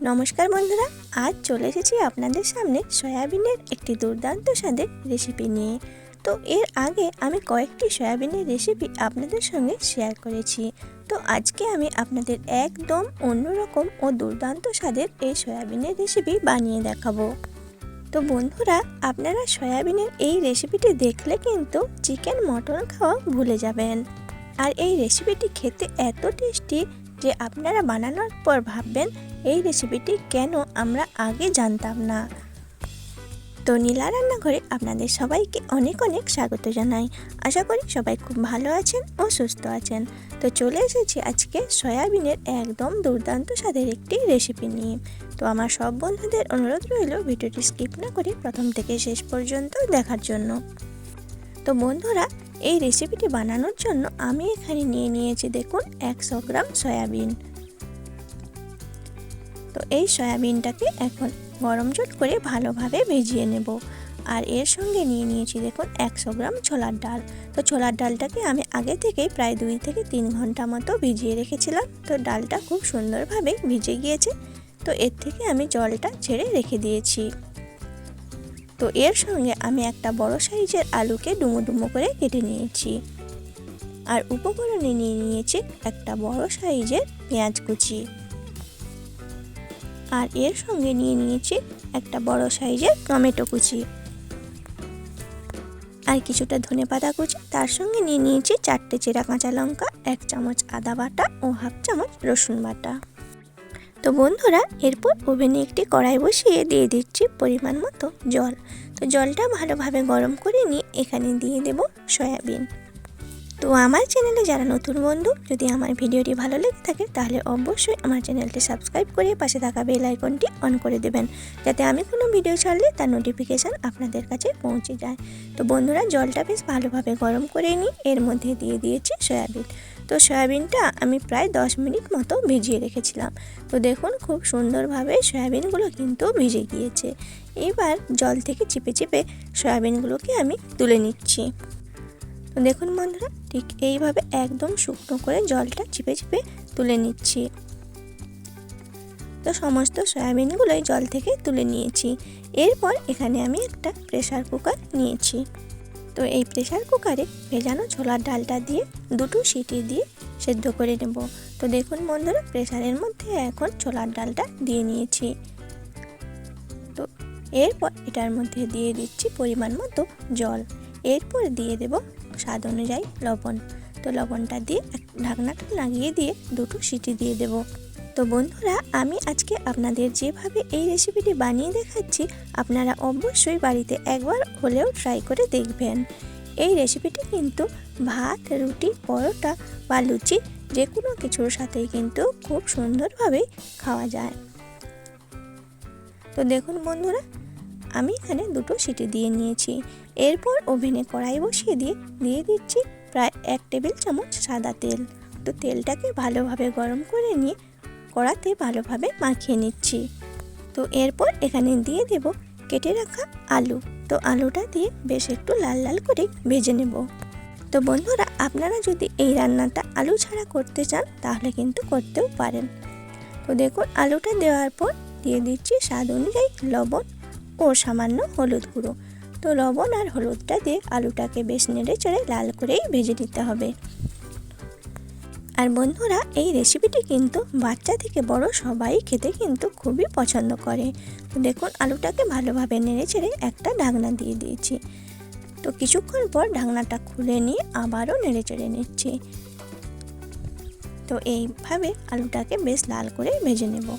নমস্কার বন্ধুরা, আজ চলে এসেছি আপনাদের সামনে সয়াবিনের একটি দুর্দান্ত স্বাদের রেসিপি নিয়ে। তো এর আগে আমি কয়েকটি সয়াবিনের রেসিপি আপনাদের সঙ্গে শেয়ার করেছি। তো আজকে আমি আপনাদের একদম অন্যরকম ও দুর্দান্ত স্বাদের এই সয়াবিনের রেসিপি বানিয়ে দেখাবো। তো বন্ধুরা, আপনারা সয়াবিনের এই রেসিপিটি দেখলে কিন্তু চিকেন মটন খাওয়া ভুলে যাবেন। আর এই রেসিপিটি খেতে এত টেস্টি যে আপনারা বানানোর পর ভাববেন এই রেসিপিটি কেন আমরা আগে জানতাম না। তো নীলা রান্নাঘরে আপনাদের সবাইকে অনেক অনেক স্বাগত জানাই। আশা করি সবাই খুব ভালো আছেন ও সুস্থ আছেন। তো চলে এসেছি আজকে সয়াবিনের একদম দুর্দান্ত স্বাদের একটি রেসিপি নিয়ে। তো আমার সব বন্ধুদের অনুরোধ রইল ভিডিওটি স্কিপ না করে প্রথম থেকে শেষ পর্যন্ত দেখার জন্য। তো বন্ধুরা, এই রেসিপিটি বানানোর জন্য আমি এখানে নিয়েছি দেখুন 100 গ্রাম সয়াবিন। তো এই সয়াবিনটাকে এখন গরম জল করে ভালোভাবে ভিজিয়ে নেব। আর এর সঙ্গে নিয়েছি দেখুন 100 গ্রাম ছোলার ডাল। তো ছোলার ডালটাকে আমি আগে থেকেই প্রায় 2 থেকে 3 ঘন্টা মতো ভিজিয়ে রেখেছিলাম। তো ডালটা খুব সুন্দরভাবে ভিজে গিয়েছে। তো এর থেকে আমি জলটা ছেড়ে রেখে দিয়েছি। তো এর সঙ্গে আমি একটা বড় সাইজের আলুকে ডুমো ডুমো করে কেটে নিয়েছি। আর উপকরণে নিয়েছি একটা বড় সাইজের পেঁয়াজ কুচি। আর এর সঙ্গে নিয়েছি একটা বড় সাইজের টমেটো কুচি। আর কিছুটা ধনেপাতা কুচি। তার সঙ্গে নিয়েছি 4টে চেরা কাঁচা লঙ্কা, 1 চামচ আদা বাটা ও 1/2 চামচ রসুন বাটা। তো বন্ধুরা, এরপর ওভেনে একটি কড়াই বসিয়ে দিয়ে দিচ্ছি পরিমাণ মতো জল। তো জলটা ভালোভাবে গরম করে নিয়ে এখানে দিয়ে দেব সয়াবিন। তো আমার চ্যানেলে যারা নতুন বন্ধু, যদি আমার ভিডিওটি ভালো লেগে থাকে তাহলে অবশ্যই আমার চ্যানেলটি সাবস্ক্রাইব করে পাশে থাকা বেল আইকনটি অন করে দেবেন, যাতে আমি কোনো ভিডিও ছাড়লে তার নোটিফিকেশান আপনাদের কাছে পৌঁছে যায়। তো বন্ধুরা, জলটা বেশ ভালোভাবে গরম করে নিয়ে এর মধ্যে দিয়ে দিয়েছি সয়াবিন। তো সয়াবিনটা আমি প্রায় 10 মিনিট মতো ভিজিয়ে রেখেছিলাম। তো দেখুন খুব সুন্দরভাবে সয়াবিনগুলো কিন্তু ভিজে গিয়েছে। এবার জল থেকে চিপে চিপে সয়াবিনগুলোকে আমি তুলে নিচ্ছি। তো দেখুন বন্ধুরা, ঠিক এইভাবে একদম শুকনো করে জলটা চিপে চিপে তুলে নিচ্ছি। তো সমস্ত সয়াবিনগুলোই জল থেকে তুলে নিয়েছি। এরপর এখানে আমি একটা প্রেসার কুকার নিয়েছি। তো এই প্রেসার কুকারে ভেজানো ছোলার ডালটা দিয়ে 2টো সিটি দিয়ে সেদ্ধ করে নেব। তো দেখুন বন্ধুরা, প্রেসারের মধ্যে এখন ছোলার ডালটা দিয়ে নিয়েছি। তো এরপর এটার মধ্যে দিয়ে দিচ্ছি পরিমাণ মতো জল। এরপর দিয়ে দেব স্বাদ অনুযায়ী লবণ। তো লবণটা দিয়ে ঢাকনাটা লাগিয়ে দিয়ে 2টো সিটি দিয়ে দেব। তো বন্ধুরা, আমি আজকে আপনাদের যেভাবে এই রেসিপিটি বানিয়ে দেখাচ্ছি আপনারা অবশ্যই বাড়িতে একবার হলেও ট্রাই করে দেখবেন। এই রেসিপিটি কিন্তু ভাত, রুটি, পরোটা বা লুচি যে কোনো কিছুর সাথেই কিন্তু খুব সুন্দরভাবে খাওয়া যায়। তো দেখুন বন্ধুরা, আমি এখানে 2টো সিটি দিয়ে নিয়েছি। এরপর ওভেনে কড়াই বসিয়ে দিয়ে দিচ্ছি প্রায় 1 টেবিল চামচ সাদা তেল। তো তেলটাকে ভালোভাবে গরম করে নিয়ে কড়াতে ভালোভাবে মাখিয়ে নিচ্ছি। তো এরপর এখানে দিয়ে দেব কেটে রাখা আলু। তো আলুটা দিয়ে বেশ একটু লাল লাল করে ভেজে নেব। তো বন্ধুরা, আপনারা যদি এই রান্নাটা আলু ছাড়া করতে চান তাহলে কিন্তু করতেও পারেন। তো দেখুন আলুটা দেওয়ার পর দিয়ে দিচ্ছি স্বাদ অনুযায়ী লবণ ও সামান্য হলুদ গুঁড়ো। তো লবণ আর হলুদটা দিয়ে আলুটাকে বেশ নেড়ে চেড়ে লাল করেই ভেজে নিতে হবে। আর বন্ধুরা, এই রেসিপিটি কিন্তু বাচ্চা থেকে বড় সবাই খেতে কিন্তু খুবই পছন্দ করে। তো দেখুন আলুটাকে ভালোভাবে নেড়ে চেড়ে একটা ঢাকনা দিয়ে দিয়েছি। তো কিছুক্ষণ পর ঢাকনাটা খুলে নিয়ে আবারও নেড়ে চেড়ে নিচ্ছি। তো এইভাবে আলুটাকে বেশ লাল করে ভেজে নেব।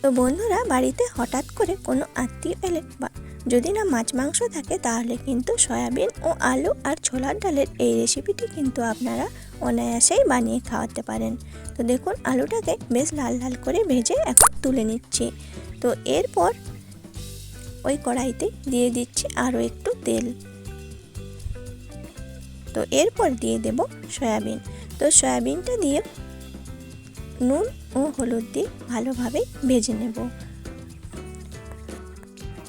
তো বন্ধুরা, বাড়িতে হঠাৎ করে কোনো আত্মীয় এলে বা যদি না মাছ মাংস থাকে তাহলে কিন্তু সয়াবিন ও আলু আর ছোলার ডালের এই রেসিপিটি কিন্তু আপনারা অনায়াসেই বানিয়ে খাওয়াতে পারেন। তো দেখুন আলুটাকে বেশ লাল লাল করে ভেজে এখন তুলে নিচ্ছি। তো এরপর ওই কড়াইতে দিয়ে দিচ্ছি আরও একটু তেল। তো এরপর দিয়ে দেব সয়াবিন। তো সয়াবিনটা দিয়ে নুন ও হলুদ দিয়ে ভালোভাবে ভেজে নেব।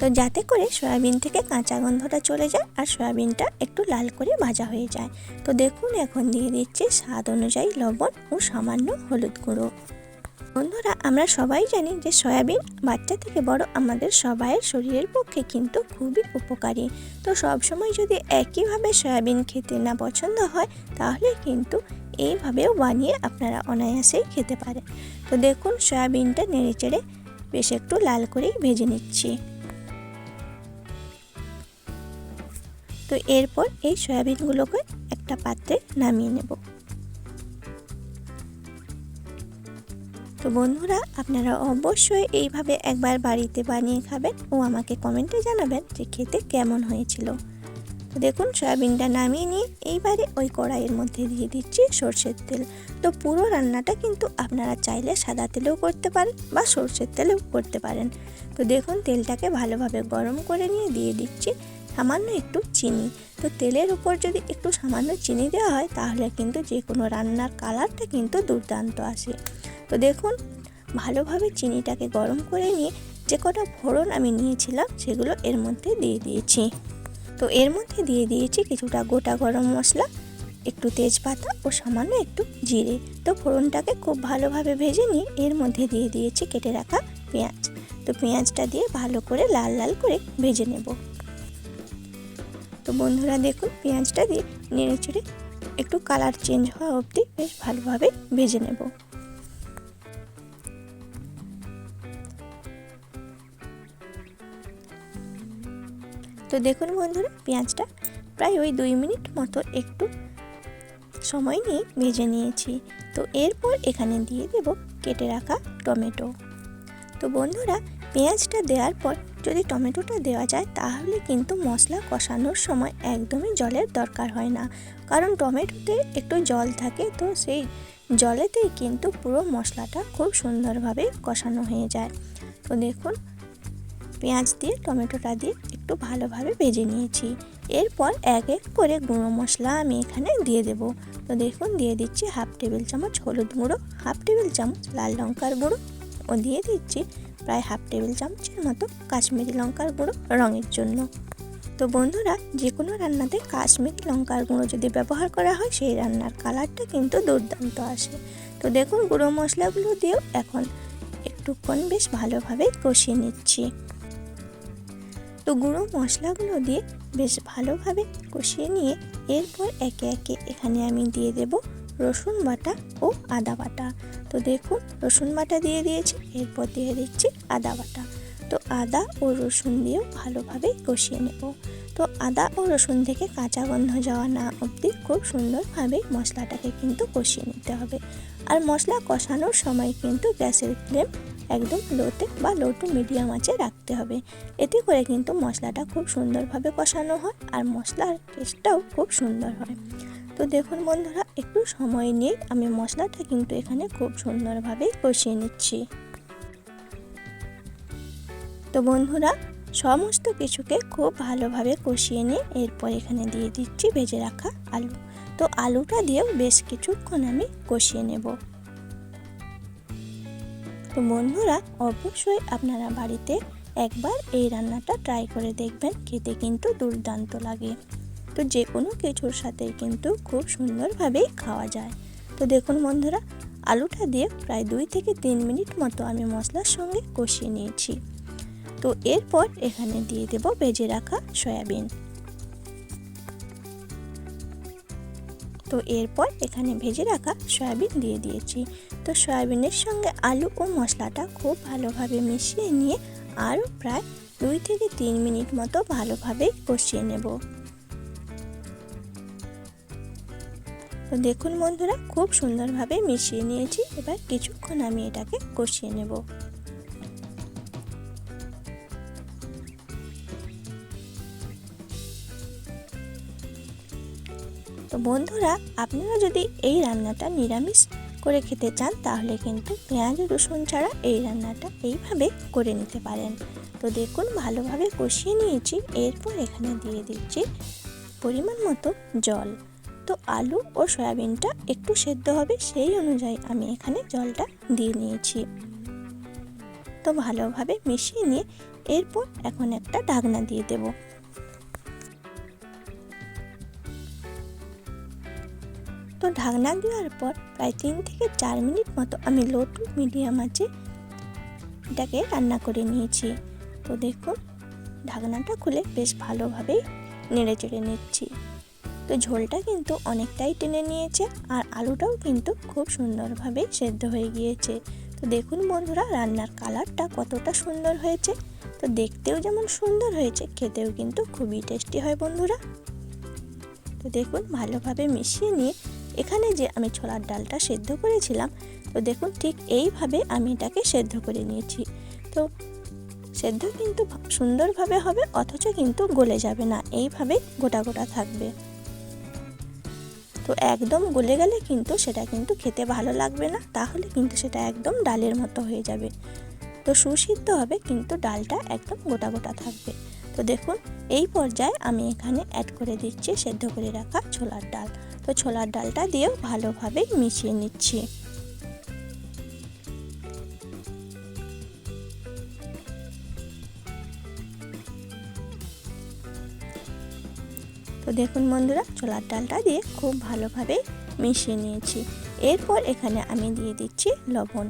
তো যাতে করে সয়াবিন থেকে কাঁচা গন্ধটা চলে যায় আর সয়াবিনটা একটু লাল করে ভাজা হয়ে যায়। তো দেখুন এখন দিয়ে দিচ্ছি স্বাদ অনুযায়ী লবণ ও সামান্য হলুদ গুঁড়ো। বন্ধুরা, আমরা সবাই জানি যে সয়াবিন বাচ্চা থেকে বড় আমাদের সবাইয়ের শরীরের পক্ষে কিন্তু খুবই উপকারী। তো সবসময় যদি একইভাবে সয়াবিন খেতে না পছন্দ হয়, তাহলে কিন্তু এইভাবেও বানিয়ে আপনারা অনায়াসেই খেতে পারেন। তো দেখুন, সয়াবিনটা নেড়েচেড়ে বেশ একটু লাল করেই ভেজে নিচ্ছি। তো এরপর এই সয়াবিনগুলোকে একটা পাত্রে নামিয়ে নেব। তো বন্ধুরা, আপনারা অবশ্যই এইভাবে একবার বাড়িতে বানিয়ে খাবেন ও আমাকে কমেন্টে জানাবেন যে খেতে কেমন হয়েছিল। তো দেখুন, সয়াবিনটা নামিয়ে নিয়ে এইবারে ওই কড়াইয়ের মধ্যে দিয়ে দিচ্ছি সরষের তেল। তো পুরো রান্নাটা কিন্তু আপনারা চাইলে সাদা তেলেও করতে পারেন বা সরষের তেলেও করতে পারেন। তো দেখুন, তেলটাকে ভালোভাবে গরম করে নিয়ে দিয়ে দিচ্ছি সামান্য একটু চিনি। তো তেলের উপর যদি একটু সামান্য চিনি দেওয়া হয়, তাহলে কিন্তু যে কোনো রান্নার কালারটা কিন্তু দুর্দান্ত আসে। তো দেখুন, ভালোভাবে চিনিটাকে গরম করে নিয়ে যে কটা ফোড়ন আমি নিয়েছিলাম সেগুলো এর মধ্যে দিয়ে দিয়েছি। তো এর মধ্যে দিয়ে দিয়েছি কিছুটা গোটা গরম মশলা, একটু তেজপাতা ও সামান্য একটু জিরে। তো ফোড়নটাকে খুব ভালোভাবে ভেজে নিয়ে এর মধ্যে দিয়ে দিয়েছি কেটে রাখা পেঁয়াজ। তো পেঁয়াজটা দিয়ে ভালো করে লাল লাল করে ভেজে নেব। তো বন্ধুরা দেখুন, পেঁয়াজটা দিয়ে নেড়েচেড়ে একটু কালার চেঞ্জ হওয়া অবধি বেশ ভালোভাবে ভেজে নেব। তো দেখুন বন্ধুরা, পেঁয়াজটা প্রায় ওই 2 মিনিট মতো একটু সময় নিয়ে ভেজে নিয়েছি। তো এরপর এখানে দিয়ে দেব কেটে রাখা টমেটো। তো বন্ধুরা, পেঁয়াজটা দেওয়ার পর যদি টমেটোটা দেওয়া যায়, তাহলে কিন্তু মশলা কষানোর সময় একদমই জলের দরকার হয় না, কারণ টমেটোতে একটু জল থাকে। তো সেই জলেতেই কিন্তু পুরো মশলাটা খুব সুন্দরভাবে কষানো হয়ে যায়। তো দেখুন, পেঁয়াজ দিয়ে টমেটোটা দিয়ে একটু ভালোভাবে ভেজে নিয়েছি। এরপর এক এক করে গুঁড়ো মশলা আমি এখানে দিয়ে দেব। তো দেখুন, দিয়ে দিচ্ছি 1/2 টেবিল চামচ হলুদ গুঁড়ো, 1/2 টেবিল চামচ লাল লঙ্কার গুঁড়ো ও দিয়ে দিচ্ছি প্রায় 1/2 টেবিল চামচের মতো কাশ্মীরি লঙ্কার গুঁড়ো রঙের জন্য। তো বন্ধুরা, যে কোনো রান্নাতে কাশ্মীরি লঙ্কার গুঁড়ো যদি ব্যবহার করা হয়, সেই রান্নার কালারটা কিন্তু দুর্দান্ত আসে। তো দেখুন, গুঁড়ো মশলাগুলো দিয়েও এখন একটুক্ষণ বেশ ভালোভাবে কষিয়ে নিচ্ছি। তো গুঁড়ো মশলাগুলো দিয়ে বেশ ভালোভাবে কষিয়ে নিয়ে এরপর একে একে এখানে আমি দিয়ে দেব রসুন বাটা ও আদা বাটা। তো দেখুন, রসুন বাটা দিয়ে দিয়েছি, এরপর দিয়ে দিচ্ছি আদা বাটা। তো আদা ও রসুন দিয়েও ভালোভাবে কষিয়ে নেব। তো আদা ও রসুন থেকে কাঁচা গন্ধ যাওয়া না অবধি খুব সুন্দরভাবে মশলাটাকে কিন্তু কষিয়ে নিতে হবে। আর মশলা কষানোর সময় কিন্তু গ্যাসের ফ্লেম একদম লোতে বা লো টু মিডিয়াম আঁচে রাখতে হবে। এতে করে কিন্তু মশলাটা খুব সুন্দরভাবে কষানো হয় আর মশলার টেস্টটাও খুব সুন্দর হয়। তো দেখুন বন্ধুরা, একটু সময় নিয়ে আমি মশলাটা কিন্তু এখানে খুব সুন্দরভাবে কষিয়ে নিচ্ছি। তো বন্ধুরা, সমস্ত কিছুকে খুব ভালোভাবে কষিয়ে নিয়ে এরপর এখানে দিয়ে দিচ্ছি ভেজে রাখা আলু। তো আলুটা দিয়েও বেশ কিছুক্ষণ আমি কষিয়ে নেব। তো বন্ধুরা, অবশ্যই আপনারা বাড়িতে একবার এই রান্নাটা ট্রাই করে দেখবেন, খেতে কিন্তু দুর্দান্ত লাগে। তো যে কোনো কিছুর সাথে কিন্তু খুব সুন্দরভাবেই খাওয়া যায়। তো দেখুন বন্ধুরা, আলুটা দিয়ে প্রায় 2 থেকে 3 মিনিট মতো আমি মশলার সঙ্গে কষিয়ে নিয়েছি। তো এরপর এখানে দিয়ে দেব ভেজে রাখা সয়াবিন। তো এরপর এখানে ভেজে রাখা সয়াবিন দিয়ে দিয়েছি। তো সয়াবিনের সঙ্গে আলু ও মশলাটা খুব ভালোভাবে মিশিয়ে নিয়ে আরও প্রায় 2 থেকে 3 মিনিট মতো ভালোভাবে কষিয়ে নেব। তো দেখুন বন্ধুরা, খুব সুন্দরভাবে মিশিয়ে নিয়েছি। এবার কিছুক্ষণ আমি এটাকে কষিয়ে নেব। তো বন্ধুরা, আপনারা যদি এই রান্নাটা নিরামিষ করে খেতে চান, তাহলে কিন্তু পেঁয়াজ রসুন ছাড়া এই রান্নাটা এইভাবে করে নিতে পারেন। তো দেখুন, ভালোভাবে কষিয়ে নিয়েছি। এরপর এখানে দিয়ে দিচ্ছি পরিমাণ মতো জল। তো আলু ও সয়াবিনটা একটু সেদ্ধ হবে, সেই অনুযায়ী আমি এখানে জলটা দিয়ে নিয়েছি। তো ভালোভাবে মিশিয়ে নিয়ে এরপর এখন একটা ঢাকনা দিয়ে দেব। তো তো ঢাকনা দেওয়ার পর প্রায় 3 থেকে 4 মিনিট মতো আমি লো টু মিডিয়াম আঁচে এটাকে রান্না করে নিয়েছি। তো দেখুন ঢাকনাটা খুলে বেশ ভালোভাবেই নেড়ে চেড়ে নিচ্ছি। তো ঝোলটা কিন্তু অনেকটাই টেনে নিয়েছে আর আলুটাও কিন্তু খুব সুন্দরভাবে সেদ্ধ হয়ে গিয়েছে। তো দেখুন বন্ধুরা রান্নার কালারটা কতটা সুন্দর হয়েছে। তো দেখতেও যেমন সুন্দর হয়েছে, খেতেও কিন্তু খুবই টেস্টি হয় বন্ধুরা। তো দেখুন ভালোভাবে মিশিয়ে নিয়ে এখানে যে আমি ছোলার ডালটা সেদ্ধ করেছিলাম, তো দেখুন ঠিক এইভাবে আমি এটাকে সেদ্ধ করে নিয়েছি। তো সেদ্ধ কিন্তু সুন্দরভাবে হবে, অথচ কিন্তু গলে যাবে না, এইভাবে গোটা গোটা থাকবে। তো একদম গলে গেলে কিন্তু সেটা কিন্তু খেতে ভালো লাগবে না, তাহলে কিন্তু সেটা একদম ডালের মতো হয়ে যাবে। তো সুসিদ্ধ হবে কিন্তু ডালটা একদম গোটা গোটা থাকবে। তো দেখুন এই পর্যায়ে আমি এখানে অ্যাড করে দিচ্ছি সেদ্ধ করে রাখা ছোলার ডাল। তো ছোলার ডালটা দিয়েও ভালোভাবে মিশিয়ে নিচ্ছি। তো দেখুন বন্ধুরা ছোলার ডালটা দিয়ে খুব ভালোভাবে মিশিয়ে নিয়েছি। এরপর এখানে আমি দিয়ে দিচ্ছি লবণ।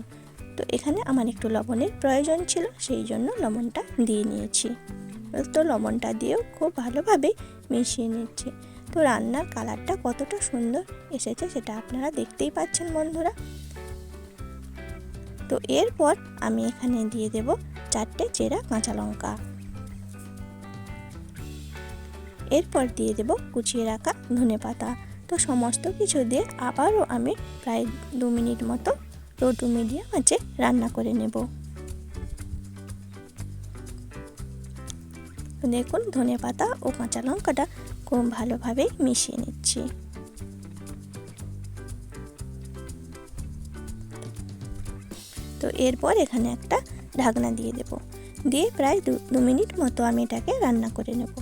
তো এখানে আমার একটু লবণের প্রয়োজন ছিল, সেই জন্য লবণটা দিয়ে নিয়েছি। তো লবণটা দিয়েও খুব ভালোভাবে মিশিয়ে নিচ্ছি। তো রান্নার কালারটা কতটা সুন্দর এসেছে সেটা আপনারা দেখতেই পাচ্ছেন বন্ধুরা। তো এরপর আমি এখানে দিয়ে দেব 4টে চেরা কাঁচা লঙ্কা। এরপর দিয়ে দেব কুচিয়ে রাখা ধনেপাতা। তো সমস্ত কিছু দিয়ে আবারও আমি প্রায় 2 মিনিট মতো লো টু মিডিয়াম আঁচে রান্না করে নেব। দেখুন ধনেপাতা ও কাঁচা লঙ্কাটা খুব ভালোভাবে মিশিয়ে নিচ্ছি। তো এরপর এখানে একটা ঢাকনা দিয়ে দেব, দিয়ে প্রায় 2 মিনিট মতো আমি এটাকে রান্না করে নেব।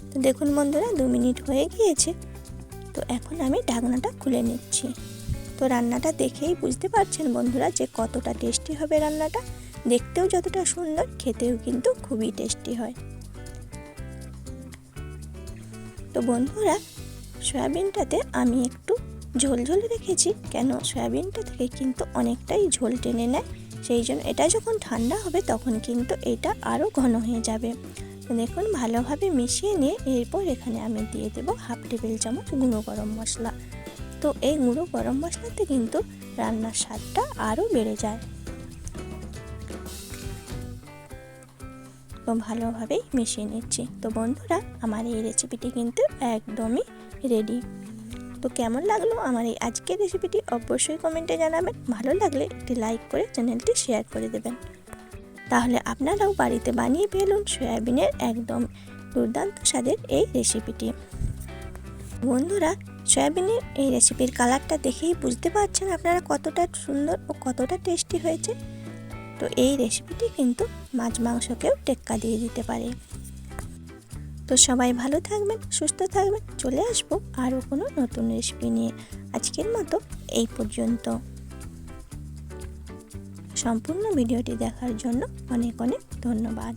তো দেখুন বন্ধুরা 2 মিনিট হয়ে গিয়েছে। তো এখন আমি ঢাকনাটা খুলে নিচ্ছি। তো রান্নাটা দেখেই বুঝতে পারছেন বন্ধুরা যে কতটা টেস্টি হবে রান্নাটা। দেখতেও যতটা সুন্দর, খেতেও কিন্তু খুবই টেস্টি হয়। তো বন্ধুরা সয়াবিনটাতে আমি একটু ঝোল ঝোল রেখেছি, কেন সয়াবিনটা থেকে কিন্তু অনেকটাই ঝোল টেনে নেয়, সেই জন্য এটা যখন ঠান্ডা হবে তখন কিন্তু এটা আরও ঘন হয়ে যাবে। তো দেখুন ভালোভাবে মিশিয়ে নিয়ে এরপর এখানে আমি দিয়ে দেবো 1/2 টেবিল চামচ গুঁড়ো গরম মশলা। তো এই গুঁড়ো গরম মশলাতে কিন্তু রান্নার স্বাদটা আরও বেড়ে যায়। তো ভালোভাবেই মিশিয়ে নিচ্ছি। তো বন্ধুরা আমার এই রেসিপিটি কিন্তু একদমই রেডি। তো কেমন লাগলো আমার এই আজকের রেসিপিটি অবশ্যই কমেন্টে জানাবেন। ভালো লাগলে একটি লাইক করে চ্যানেলটি শেয়ার করে দেবেন। তাহলে আপনারাও বাড়িতে বানিয়ে ফেলুন সয়াবিনের একদম দুর্দান্ত স্বাদের এই রেসিপিটি। বন্ধুরা সয়াবিনের এই রেসিপির কালারটা দেখেই বুঝতে পারছেন আপনারা কতটা সুন্দর ও কতটা টেস্টি হয়েছে। তো এই রেসিপিটি কিন্তু মাছ মাংসকেও টেক্কা দিয়ে দিতে পারে। তো সবাই ভালো থাকবেন, সুস্থ থাকবেন। চলে আসবো আরও কোনো নতুন রেসিপি নিয়ে। আজকের মতো এই পর্যন্ত। সম্পূর্ণ ভিডিওটি দেখার জন্য অনেক অনেক ধন্যবাদ।